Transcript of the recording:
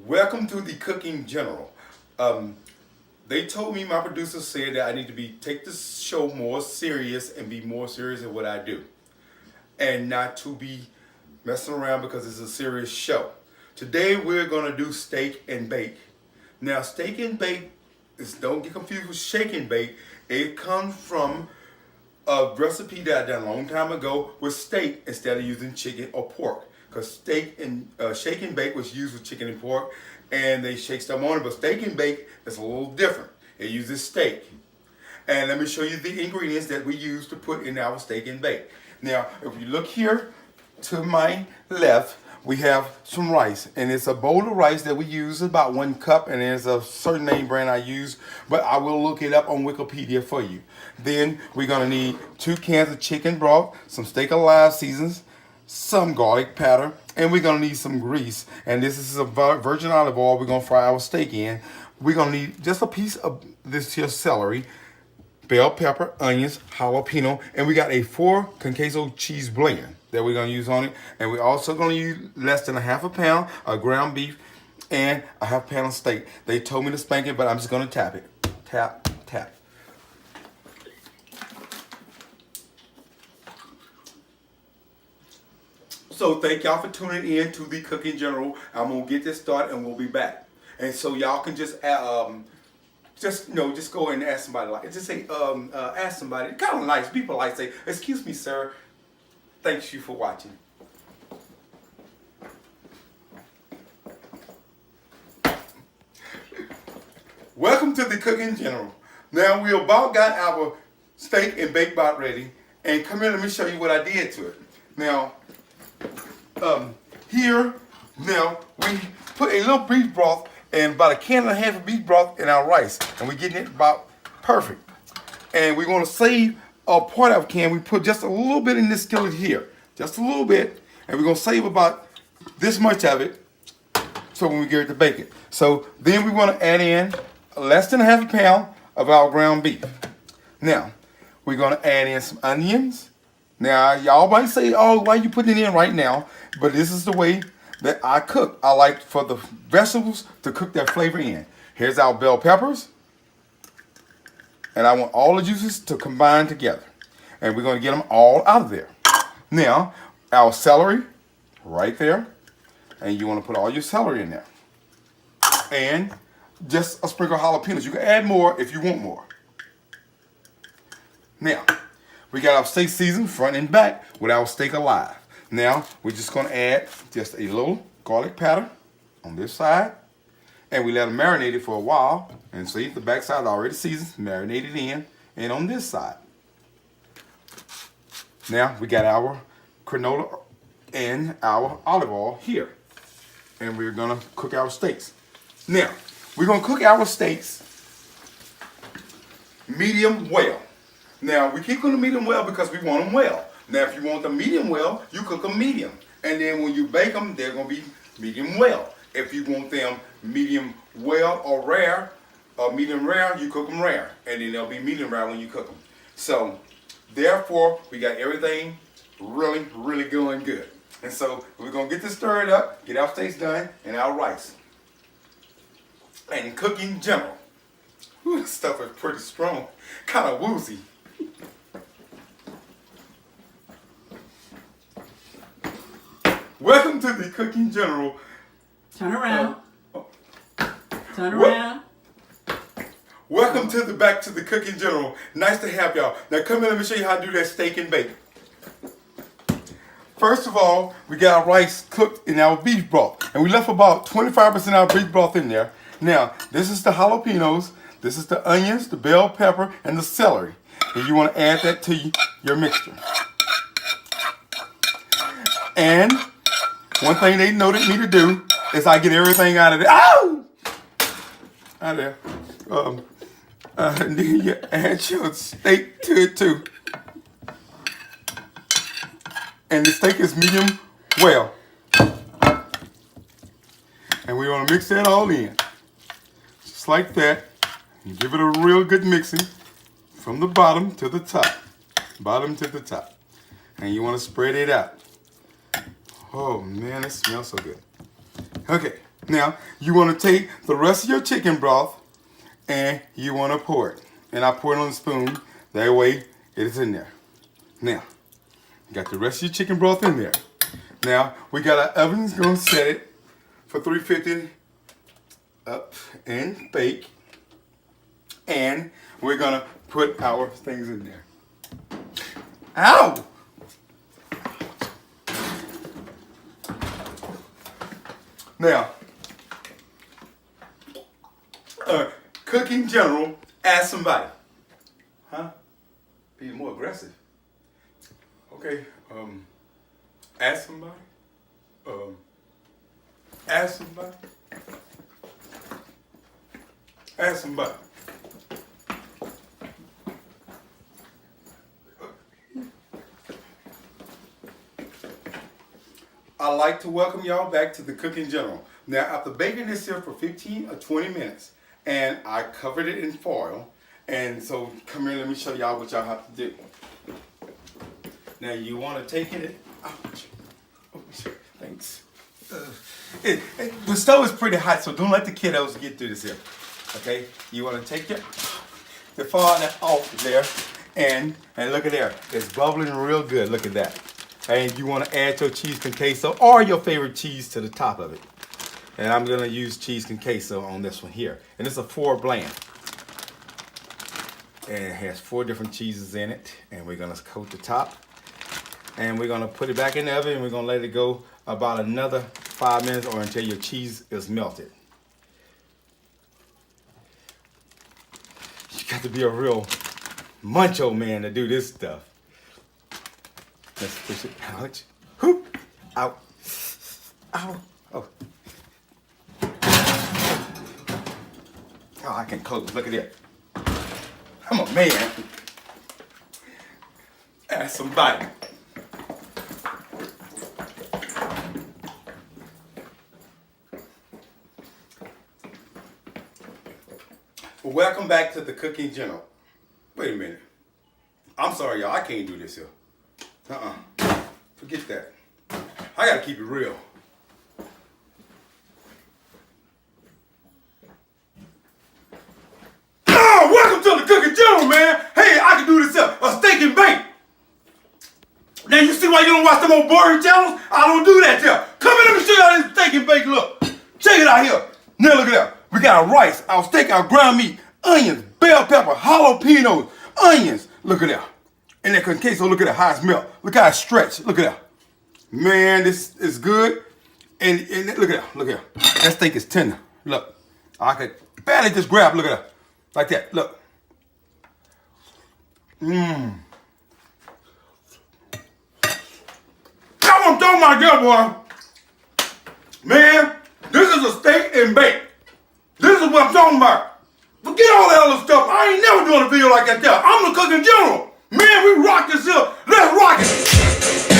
Welcome to the Cooking General. They told me, my producer said that I need to take this show more serious and be more serious in what I do, and not to be messing around because it's a serious show. Today we're gonna do steak and bake. Now, steak and bake don't get confused with shake and bake. It comes from a recipe that I done a long time ago with steak instead of using chicken or pork. Because steak and shake and bake was used with chicken and pork, and they shake stuff on it. But steak and bake is a little different. It uses steak. And let me show you the ingredients that we use to put in our steak and bake. Now, if you look here to my left, we have some rice, and it's a bowl of rice that we use about 1 cup, and there's a certain name brand I use, but I will look it up on Wikipedia for you. Then we're gonna need 2 cans of chicken broth, some Steak Alive seasons, some garlic powder, and we're gonna need some grease. And this is a virgin olive oil we're gonna fry our steak in. We're gonna need just a piece of this here celery, bell pepper, onions, jalapeno, and we got a 4 queso cheese blend that we're gonna use on it. And we're also gonna use less than a half a pound of ground beef and a half pound of steak. They told me to spank it, but I'm just gonna tap it. Tap, tap. So thank y'all for tuning in to the Cooking General. I'm gonna get this started and we'll be back. And so y'all can just go and ask somebody, ask somebody. Kind of nice. People like say, "Excuse me, sir. Thanks you for watching." Welcome to the Cooking General. Now we about got our steak and bake about ready. And come here, let me show you what I did to it. Now, we put a little beef broth and about 1.5 cans of beef broth in our rice, and we're getting it about perfect. And we're gonna save a part of a can. We put just a little bit in this skillet here, just a little bit, and we're gonna save about this much of it, so when we get it to bake it. So then we want to add in less than a half a pound of our ground beef. Now we're gonna add in some onions. Now y'all might say, "Oh, why are you putting it in right now?" But this is the way that I cook. I like for the vegetables to cook that flavor in. Here's our bell peppers. And I want all the juices to combine together. And we're going to get them all out of there. Now, our celery, right there. And you want to put all your celery in there. And just a sprinkle of jalapenos. You can add more if you want more. Now, we got our steak seasoned front and back with our Steak Alive. Now, we're just going to add just a little garlic powder on this side. And we let them marinate it for a while. And see, the back side is already seasoned, marinated in. And on this side. Now, we got our canola and our olive oil here. And we're going to cook our steaks. Now, we're going to cook our steaks medium well. Now, we keep cooking them medium well because we want them well. Now, if you want them medium well, you cook them medium. And then when you bake them, they're going to be medium well. If you want them medium well or rare, or medium rare, you cook them rare. And then they'll be medium rare when you cook them. So, therefore, we got everything really, really going good. And so, we're going to get this stirred up, get our steaks done, and our rice. And Cooking General. Whew, this stuff is pretty strong. Kind of woozy. Welcome to the Cooking General. Turn around. Turn around. Welcome to the Back to the Cooking General. Nice to have y'all. Now come here, let me show you how to do that steak and bake. First of all, we got our rice cooked in our beef broth. And we left about 25% of our beef broth in there. Now, this is the jalapenos, this is the onions, the bell pepper, and the celery. And you want to add that to your mixture. And one thing they noted me to do is I get everything out of there. Ow! Out of there. And then you add your steak to it too. And the steak is medium well. And we want to mix that all in. Just like that. And give it a real good mixing from the bottom to the top. Bottom to the top. And you want to spread it out. Oh man, it smells so good. Okay, Now, you want to take the rest of your chicken broth and you want to pour it. And I pour it on the spoon. That way, it is in there. Now, you got the rest of your chicken broth in there. Now, we got our ovens going to set it for 350 up and bake. And we're going to put our things in there. Ow! Now, Cooking General asked somebody. Huh? Be more aggressive. Okay, ask somebody. Ask somebody. Ask somebody. I'd like to welcome y'all back to the Cooking General. Now, after baking this here for 15 or 20 minutes, and I covered it in foil, and so come here, let me show y'all what y'all have to do. Now, you want to take it, ouch. Oh, thanks. The stove is pretty hot, so don't let the kiddos get through this here. Okay, you want to take the far off there, and look at there, it's bubbling real good. Look at that. And you want to add your cheese con queso or your favorite cheese to the top of it. And I'm going to use cheese con queso on this one here. And it's a 4 blend. And it has 4 different cheeses in it. And we're going to coat the top. And we're going to put it back in the oven and we're going to let it go about another 5 minutes or until your cheese is melted. You got to be a real macho man to do this stuff. Let's push it out. Whoop! Out. Ow. Oh. Oh, I can close. Look at that. I'm a man. Ask somebody. Welcome back to the Cooking General. Wait a minute. I'm sorry, y'all. I can't do this here. Forget that. I gotta keep it real. Oh, welcome to the Cooking General, man. Hey, I can do this here. A steak and bake. Now you see why you don't watch them old boring channels? I don't do that here. Come here, let me show you how this steak and bake look. Check it out here. Now look at that. We got our rice, our steak, our ground meat, onions, bell pepper, jalapenos, onions. Look at that. And that con queso, look at that, how it's melt. Look how it's stretched. Look at that. Man, this is good. And look at that. Look at that. That steak is tender. Look. I could barely just grab. Look at that. Like that. Look. Mmm. That's what I'm talking about there, boy. Man, this is a steak and bake. This is what I'm talking about. Forget all that other stuff. I ain't never doing a video like that there. I'm the Cooking General. Man, we rock this up. Let's rock it.